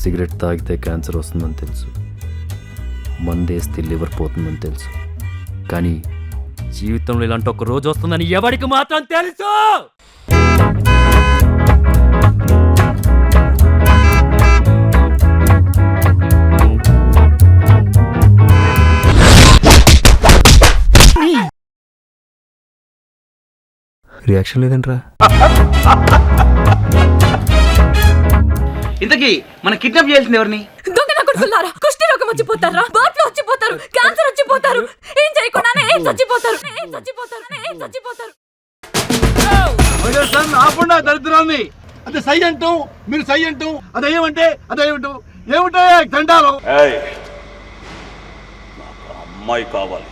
Cigarette తాగితే cancer వస్తుందని తెలుసు, మందేస్తే లివర్ పోతుందని తెలుసు, కానీ జీవితంలో ఇలాంటి ఒక రోజు వస్తుందని ఎవరికి మాత్రం తెలుసు. రియాక్షన్ లేదంట్రా. ఇంతకీ మన కిడ్నాప్ చేయాల్సింది ఎవరిని? కుష్టి రోగం వచ్చిపోతారా, బాట్లు వచ్చిపోతారు, క్యాన్సర్ వచ్చిపోతారు, ఏం చేయకుండానే చచ్చిపోతారు. ఆపండి దరిద్రాన్ని. అదే సై అంటూ మీరు సై అంటూ అదేమంటే అదేమిటో ఏమిటో దండాలు. అమ్మాయి కావాలి.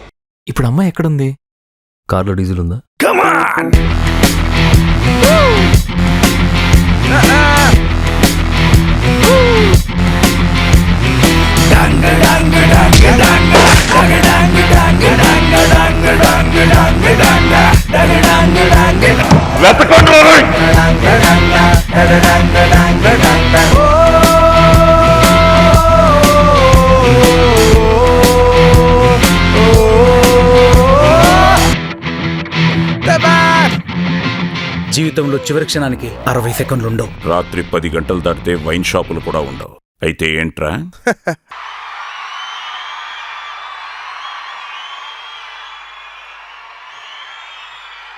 ఇప్పుడు అమ్మాయి ఎక్కడుంది? కార్లో డీజిల్ ఉందా? జీవితంలో చివరి క్షణానికి 60 సెకండ్లు ఉండవు. రాత్రి 10 గంటలు దాటితే వైన్ షాపులు కూడా ఉండవు. అయితే ఏంట్రా?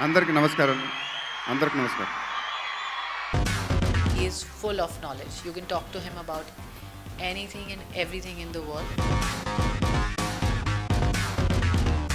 అందరికి నమస్కారం. He is full of knowledge. You can talk to him about anything and everything in the world.